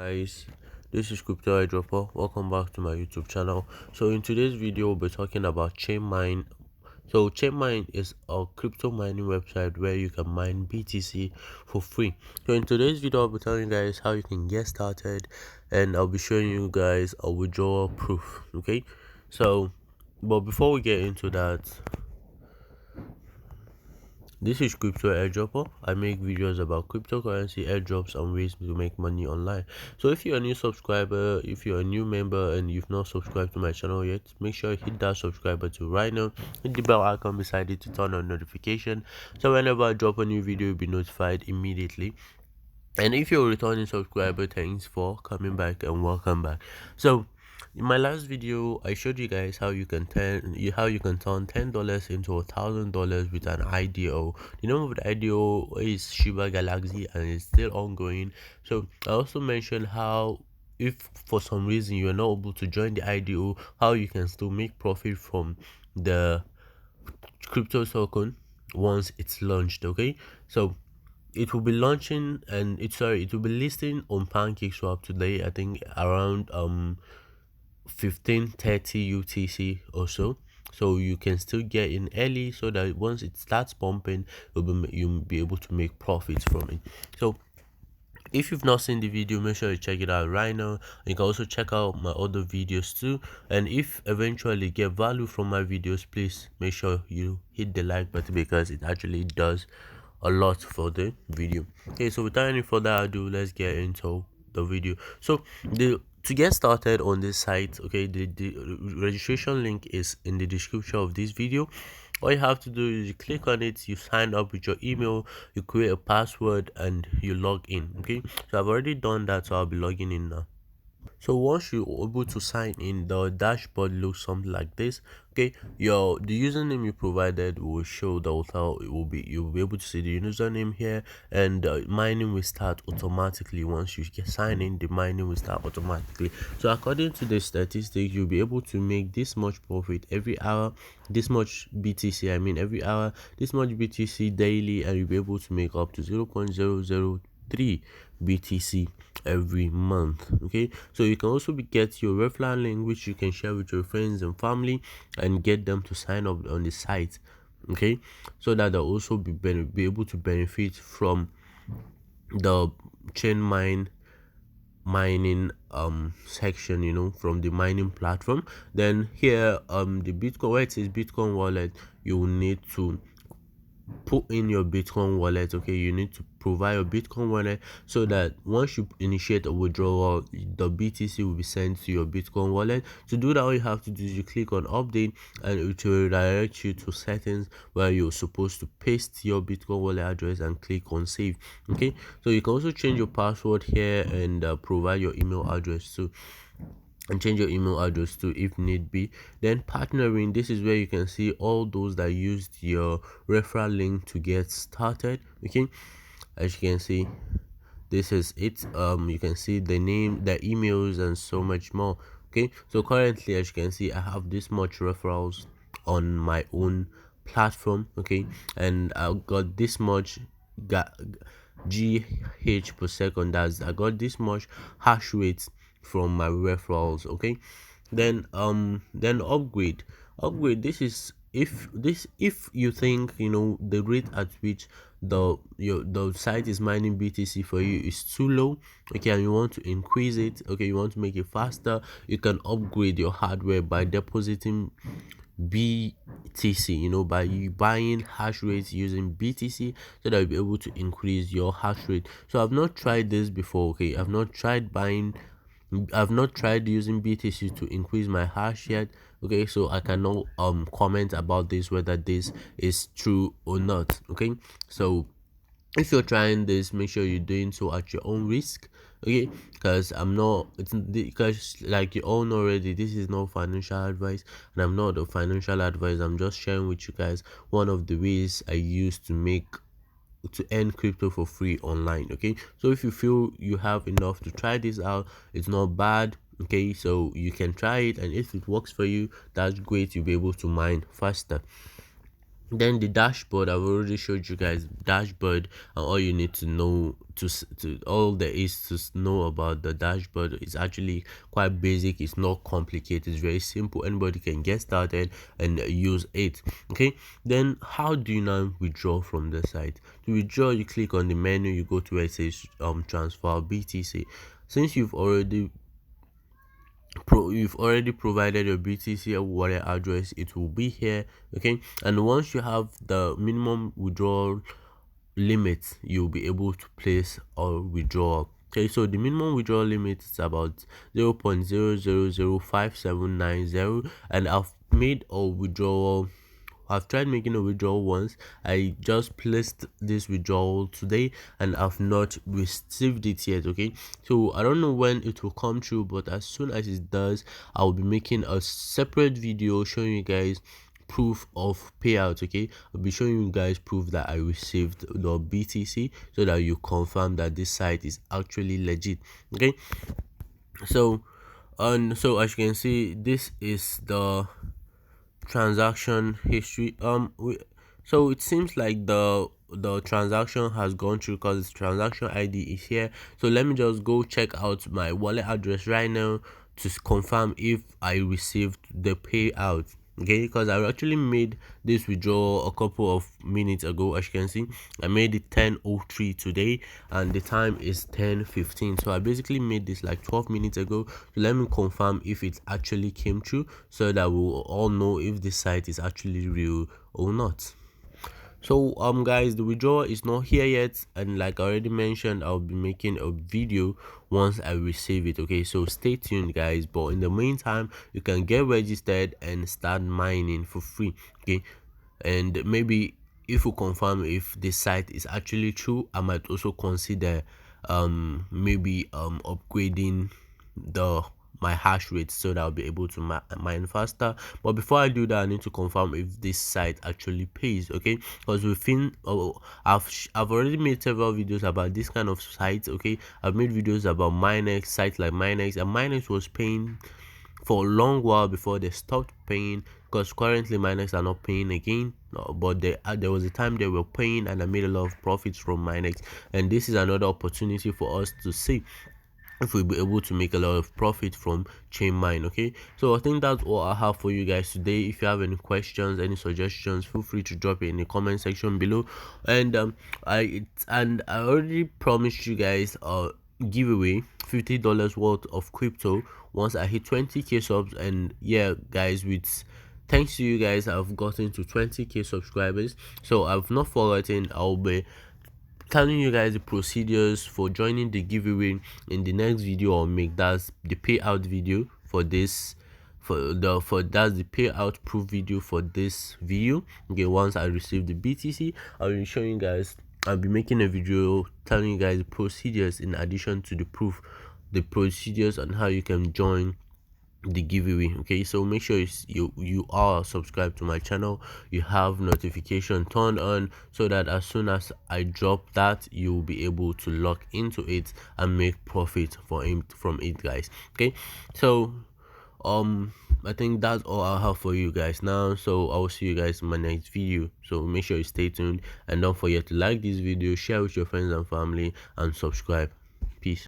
Guys, this is Crypto Dropper. Welcome back to my YouTube channel. So in today's video we'll be talking about chain mine. So chain mine is a crypto mining website where you can mine BTC for free. So in today's video I'll be telling you guys how you can get started, and I'll be showing you guys a withdrawal proof. Okay, so but before we get into that, this is Crypto Airdropper. I make videos about cryptocurrency, airdrops, and ways to make money online. So if you're a new subscriber, if you're a new member and you've not subscribed to my channel yet, make sure you hit that subscribe button right now. Hit the bell icon beside it to turn on notification, so whenever I drop a new video, you'll be notified immediately. And if you're a returning subscriber, thanks for coming back and welcome back. So in my last video I showed you guys how you can turn $10 into $1,000 with an IDO. The name of the IDO is Shiba Galaxy and it's still ongoing. So I also mentioned how if for some reason you're not able to join the IDO, how you can still make profit from the crypto token once it's launched. Okay, so it will be launching and it will be listing on PancakeSwap today, I think around 15:30 UTC or so. So you can still get in early so that once it starts pumping, you'll be able to make profits from it. So if you've not seen the video, make sure you check it out right now. You can also check out my other videos too, and if eventually you get value from my videos, please make sure you hit the like button because it actually does a lot for the video. Okay, so without any further ado, let's get into the video. So to get started on this site, okay, the registration link is in the description of this video. All you have to do is you click on it, you sign up with your email, you create a password, and you log in. Okay, so I've already done that, so I'll be logging in now. So once you're able to sign in, the dashboard looks something like this. Okay, the username you provided will show the hotel. You'll be able to see the username here, and mining will start automatically. Once you get signed in, the mining will start automatically. So according to the statistics, you'll be able to make this much profit every hour, this much BTC, I mean every hour, this much BTC daily, and you'll be able to make up to 0.003 BTC every month. Okay, so you can also get your referral link, which you can share with your friends and family and get them to sign up on the site. Okay, so that they'll also be able to benefit from the chain mining section, from the mining platform. Then here the Bitcoin, where it says Bitcoin wallet, you will need to put in your Bitcoin wallet. Okay, you need to provide your Bitcoin wallet so that once you initiate a withdrawal, the BTC will be sent to your Bitcoin wallet. To do that, all you have to do is you click on update and it will redirect you to settings where you're supposed to paste your Bitcoin wallet address and click on save. Okay, so you can also change your password here and provide your email address too, and change your email address too if need be. Then partnering, this is where you can see all those that used your referral link to get started. Okay, as you can see, this is it. You can see the name, the emails, and so much more. Okay, so currently, as you can see, I have this much referrals on my own platform. Okay, and I got this much GH per second. I got this much hash rate from my referrals. Okay, then upgrade, this is if you think the rate at which the site is mining BTC for you is too low, okay, and you want to increase it, okay, you want to make it faster, you can upgrade your hardware by depositing BTC, by you buying hash rates using BTC, so that you'll be able to increase your hash rate. So I've not tried this before. Okay, I've not tried using BTC to increase my hash yet. Okay, so I cannot comment about this, whether this is true or not. Okay, so if you're trying this, make sure you're doing so at your own risk. Okay, because because like you all know already, this is no financial advice and I'm not a financial advisor. I'm just sharing with you guys one of the ways I use to earn crypto for free online. Okay, so if you feel you have enough to try this out, it's not bad. Okay, so you can try it, and if it works for you, that's great. You'll be able to mine faster. Then the dashboard, I've already showed you guys dashboard, and all you need to know to all there is to know about the dashboard is actually quite basic. It's not complicated, it's very simple. Anybody can get started and use it. Okay, then how do you now withdraw from the site? To withdraw, you click on the menu, you go to where it says transfer BTC. Since you've already provided your BTC wallet address, it will be here. Okay, and once you have the minimum withdrawal limit, you'll be able to place or withdraw. Okay, so the minimum withdrawal limit is about 0.000570, and I've tried making a withdrawal once. I just placed this withdrawal today and I've not received it yet. Okay, so I don't know when it will come through, but as soon as it does, I'll be making a separate video showing you guys proof of payout. Okay, I'll be showing you guys proof that I received the BTC, so that you confirm that this site is actually legit. Okay, so so as you can see, this is the transaction history. So it seems like the transaction has gone through because its transaction ID is here. So let me just go check out my wallet address right now to confirm if I received the payout. Okay, because I actually made this withdrawal a couple of minutes ago. As you can see, I made it 10:03 today and the time is 10:15. So I basically made this like 12 minutes ago. So let me confirm if it actually came true, so that we'll all know if this site is actually real or not. So guys, the withdrawal is not here yet, and like I already mentioned, I'll be making a video once I receive it. Okay, so stay tuned guys, but in the meantime, you can get registered and start mining for free. Okay, and maybe if you confirm if this site is actually true, I might also consider maybe upgrading the my hash rate, so that I'll be able to mine faster. But before I do that, I need to confirm if this site actually pays. Okay, because I've already made several videos about this kind of sites. Okay, I've made videos about Minex, sites like Minex, and Minex was paying for a long while before they stopped paying, because currently Minex are not paying again. No, but there was a time they were paying and I made a lot of profits from Minex, and this is another opportunity for us to see if we'll be able to make a lot of profit from chain mine. Okay, so I think that's all I have for you guys today. If you have any questions, any suggestions, feel free to drop it in the comment section below. And I already promised you guys giveaway $50 worth of crypto once I hit 20k subs. And yeah guys, with thanks to you guys, I've gotten to 20k subscribers, so I've not forgotten. I'll be telling you guys the procedures for joining the giveaway in the next video I'll make. That's the payout video for this, that's the payout proof video for this video. Okay, once I receive the BTC, I'll be showing you guys, I'll be making a video telling you guys the procedures in addition to the proof, the procedures on how you can join the giveaway. Okay, so make sure you are subscribed to my channel, you have notification turned on, so that as soon as I drop that, you'll be able to log into it and make profit from it guys. Okay, so I think that's all I have for you guys now. So I will see you guys in my next video, so make sure you stay tuned and don't forget to like this video, share with your friends and family, and subscribe. Peace.